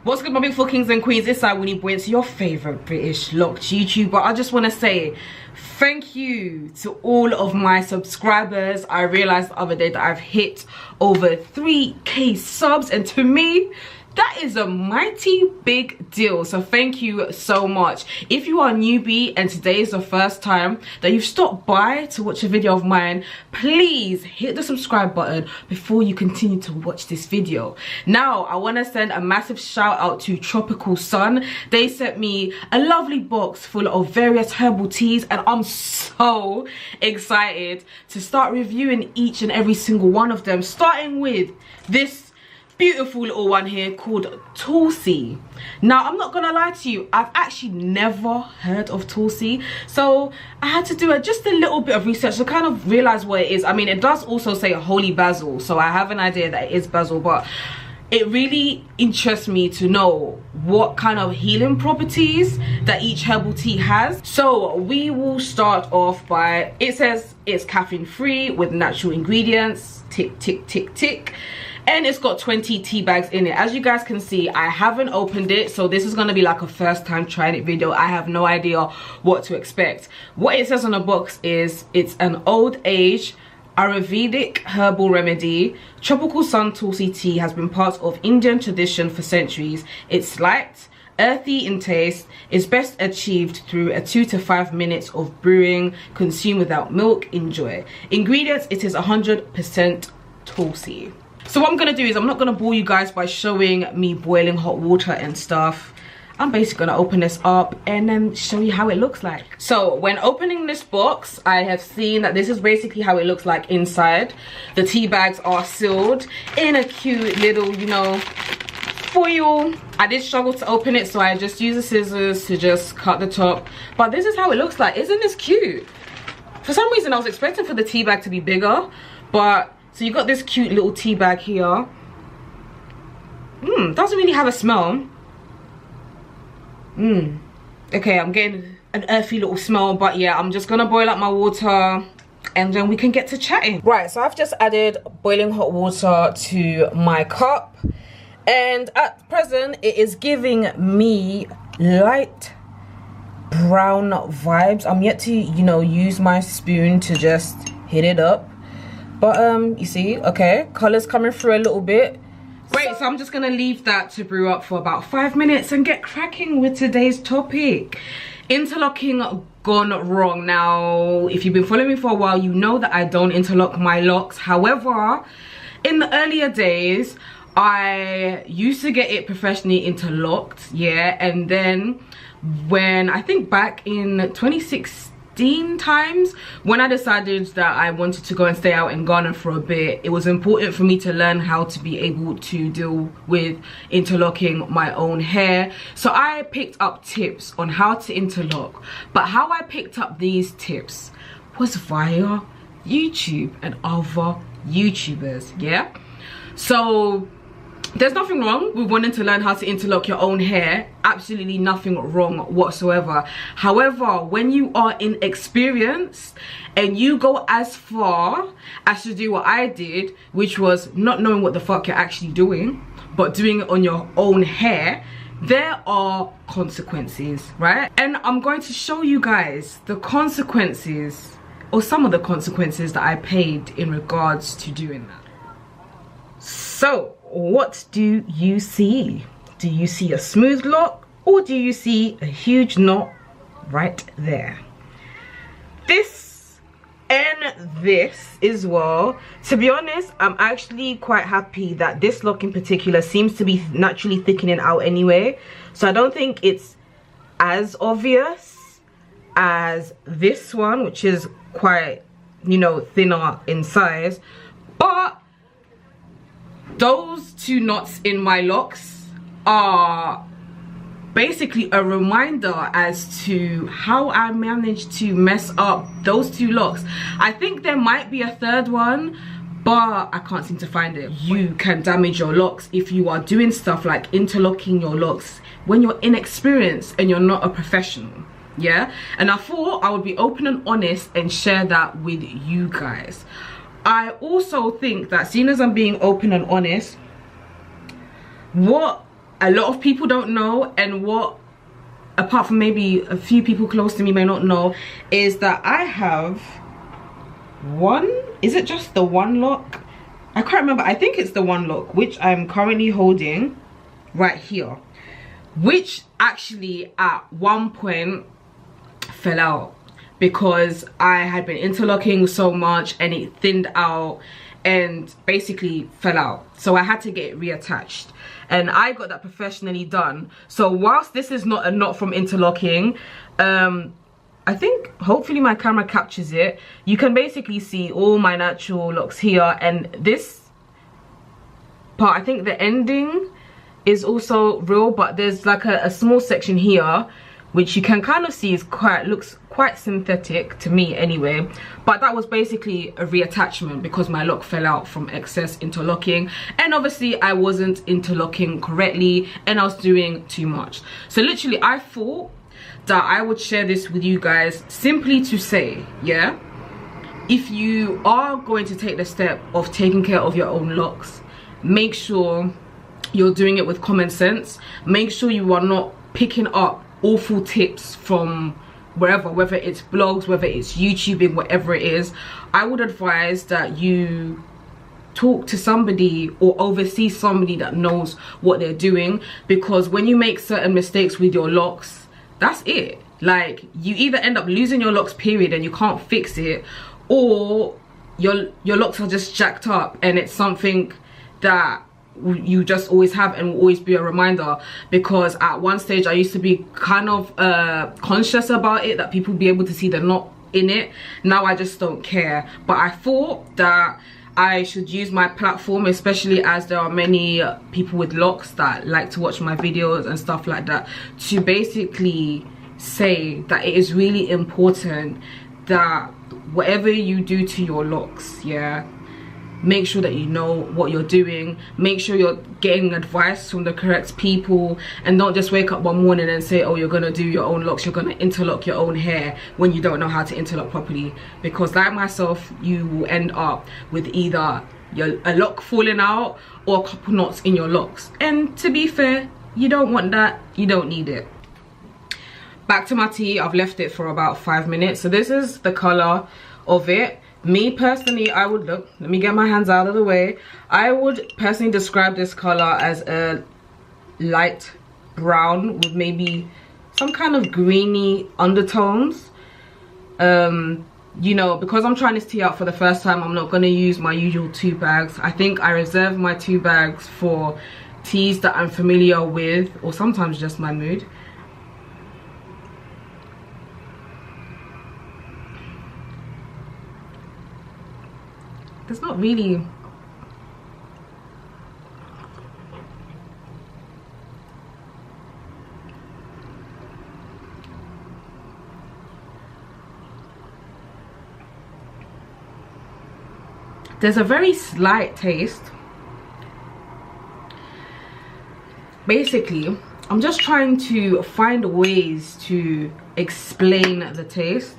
What's good, my beautiful kings and queens? It's Wini, it's your favorite British locked YouTuber. I just want to say thank you to all of my subscribers. I realized the other day that I've hit over 3K subs, and to me that is a mighty big deal. So thank you so much. If you are a newbie and today is the first time that you've stopped by to watch a video of mine, please hit the subscribe button before you continue to watch this video. Now I want to send a massive shout out to Tropical Sun. They sent me a lovely box full of various herbal teas, and I'm so excited to start reviewing each and every single one of them, starting with this beautiful little one here called Tulsi. Now I'm not gonna lie to you, I've actually never heard of Tulsi, so I had to do just a little bit of research to kind of realize what it is. I mean, it does also say holy basil, so I have an idea that it is basil, but it really interests me to know what kind of healing properties that each herbal tea has. So we will start off by, it says it's caffeine free with natural ingredients, tick tick tick tick, and it's got 20 tea bags in it. As you guys can see, I haven't opened it, so this is gonna be like a first time trying it video. I have no idea what to expect. What it says on the box is it's an old age Ayurvedic herbal remedy. Tropical Sun Tulsi Tea has been part of Indian tradition for centuries. It's light, earthy in taste, is best achieved through a 2 to 5 minutes of brewing. Consume without milk. Enjoy. Ingredients: it is 100% Tulsi. So what I'm gonna do is, I'm not gonna bore you guys by showing me boiling hot water and stuff. I'm basically gonna open this up and then show you how it looks like. So when opening this box, I have seen that this is basically how it looks like inside. The tea bags are sealed in a cute little, you know, foil. I did struggle to open it, so I just used the scissors to just cut the top. But this is how it looks like. Isn't this cute? For some reason I was expecting for the tea bag to be bigger, but so you got this cute little tea bag here. Doesn't really have a smell. Okay, I'm getting an earthy little smell, but yeah, I'm just gonna boil up my water and then we can get to chatting. Right, so I've just added boiling hot water to my cup, and at present it is giving me light brown vibes. I'm yet to, you know, use my spoon to just hit it up. But you see, okay, color's coming through a little bit. Great, so I'm just gonna leave that to brew up for about 5 minutes and get cracking with today's topic. Interlocking gone wrong. Now, if you've been following me for a while, you know that I don't interlock my locks. However, in the earlier days, I used to get it professionally interlocked, yeah, and then when, I think back in 2016 times, when I decided that I wanted to go and stay out in Ghana for a bit, it was important for me to learn how to be able to deal with interlocking my own hair. So I picked up tips on how to interlock, but how I picked up these tips was via YouTube and other YouTubers, yeah? So there's nothing wrong with wanting to learn how to interlock your own hair. Absolutely nothing wrong whatsoever. However, when you are inexperienced and you go as far as to do what I did, which was not knowing what the fuck you're actually doing, but doing it on your own hair, there are consequences, right? And I'm going to show you guys the consequences, or some of the consequences that I paid in regards to doing that. So what do you see? Do you see a smooth lock, or do you see a huge knot right there? This and this as well. To be honest, I'm actually quite happy that this lock in particular seems to be naturally thickening out anyway, so I don't think it's as obvious as this one, which is quite, you know, thinner in size. But those two knots in my locks are basically a reminder as to how I managed to mess up those two locks. I think there might be a third one, but I can't seem to find it. You can damage your locks if you are doing stuff like interlocking your locks when you're inexperienced and you're not a professional, yeah? And I thought I would be open and honest and share that with you guys. I also think that, seeing as I'm being open and honest, what a lot of people don't know, and what, apart from maybe a few people close to me may not know, is that I have one, is it just the one lock? I can't remember. I think it's the one lock, which I'm currently holding right here, which actually at one point fell out because I had been interlocking so much and it thinned out and basically fell out. So I had to get it reattached, and I got that professionally done. So whilst this is not a knot from interlocking, I think hopefully my camera captures it. You can basically see all my natural locks here, and this part, I think the ending is also real, but there's like a small section here which you can kind of see is looks quite synthetic to me anyway. But that was basically a reattachment because my lock fell out from excess interlocking, and obviously I wasn't interlocking correctly and I was doing too much. So literally I thought that I would share this with you guys simply to say, yeah, if you are going to take the step of taking care of your own locks, make sure you're doing it with common sense. Make sure you are not picking up awful tips from wherever, whether it's blogs, whether it's YouTubing, whatever it is. I would advise that you talk to somebody or oversee somebody that knows what they're doing, because when you make certain mistakes with your locks, that's it. Like, you either end up losing your locks period and you can't fix it, or your locks are just jacked up and it's something that you just always have and will always be a reminder. Because at one stage I used to be kind of conscious about it, that people be able to see the knot in it. Now I just don't care. But I thought that I should use my platform, especially as there are many people with locks that like to watch my videos and stuff like that, to basically say that it is really important that whatever you do to your locks, yeah, make sure that you know what you're doing. Make sure you're getting advice from the correct people, and don't just wake up one morning and say, oh, you're gonna do your own locks, you're gonna interlock your own hair, when you don't know how to interlock properly. Because like myself, you will end up with either a lock falling out or a couple knots in your locks, and to be fair, you don't want that. You don't need it. Back to my tea. I've left it for about 5 minutes. So this is the color of it. Me personally, I would look, let me get my hands out of the way. I would personally describe this color as a light brown with maybe some kind of greeny undertones. You know, because I'm trying this tea out for the first time, I'm not going to use my usual 2 bags. I think I reserve my 2 bags for teas that I'm familiar with, or sometimes just my mood. There's not really there's a very slight taste. Basically, I'm just trying to find ways to explain the taste.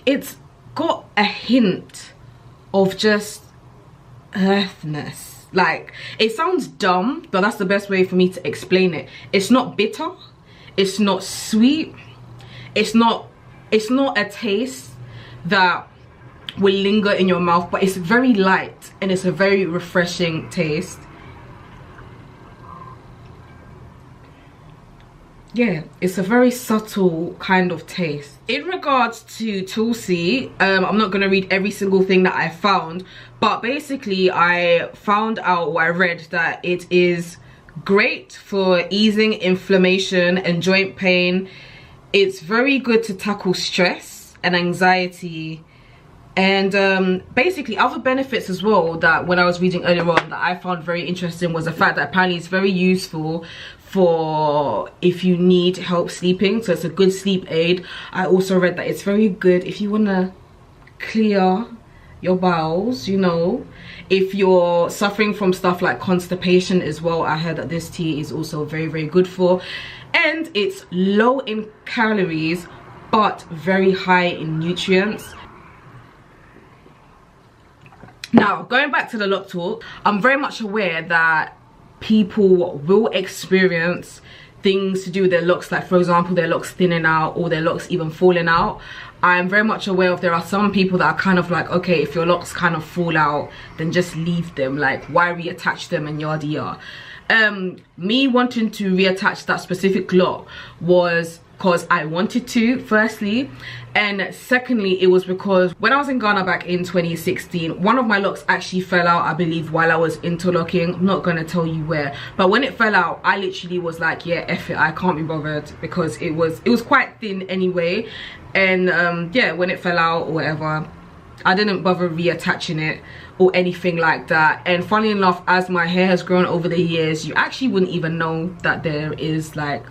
It's got a hint of just earthness. Like, it sounds dumb, but that's the best way for me to explain it. It's not bitter, it's not sweet, it's not a taste that will linger in your mouth, but it's very light and it's a very refreshing taste. Yeah, it's a very subtle kind of taste. In regards to Tulsi, I'm not going to read every single thing that I found, but basically I found out, or I read, that it is great for easing inflammation and joint pain. It's very good to tackle stress and anxiety, and basically other benefits as well that when I was reading earlier on that I found very interesting was the fact that apparently it's very useful for if you need help sleeping, so it's a good sleep aid. I also read that it's very good if you want to clear your bowels, you know, if you're suffering from stuff like constipation as well. I heard that this tea is also very, very good for, and it's low in calories but very high in nutrients. Now, going back to the lock talk, I'm very much aware that people will experience things to do with their locks, like for example their locks thinning out or their locks even falling out. I'm very much aware of there are some people that are kind of like, okay, if your locks kind of fall out, then just leave them, like why reattach them and yada yada. Me wanting to reattach that specific lock was because I wanted to, firstly, and secondly it was because when I was in Ghana back in 2016, one of my locks actually fell out, I believe, while I was interlocking. I'm not gonna tell you where, but when it fell out, I literally was like, yeah, F it, I can't be bothered, because it was quite thin anyway. And yeah, when it fell out or whatever, I didn't bother reattaching it or anything like that. And funny enough, as my hair has grown over the years, you actually wouldn't even know that there is like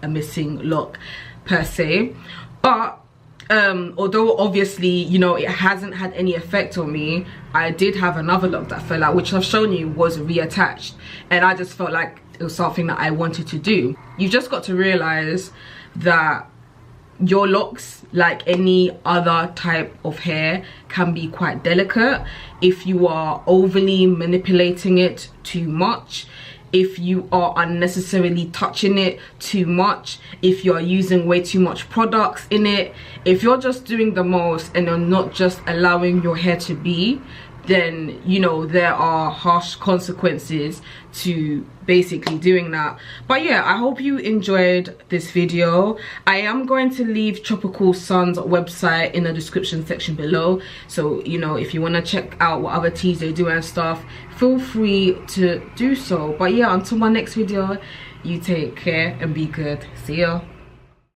a missing lock per se. But although obviously, you know, it hasn't had any effect on me, I did have another lock that fell out, which I've shown you was reattached, and I just felt like it was something that I wanted to do. You've just got to realize that your locks, like any other type of hair, can be quite delicate if you are overly manipulating it too much, if you are unnecessarily touching it too much, if you're using way too much products in it, if you're just doing the most and you're not just allowing your hair to be, then, you know, there are harsh consequences to basically doing that. But yeah, I hope you enjoyed this video. I am going to leave Tropical Sun's website in the description section below, so you know, if you want to check out what other teas they do and stuff, feel free to do so. But yeah, until my next video, you take care and be good. See ya.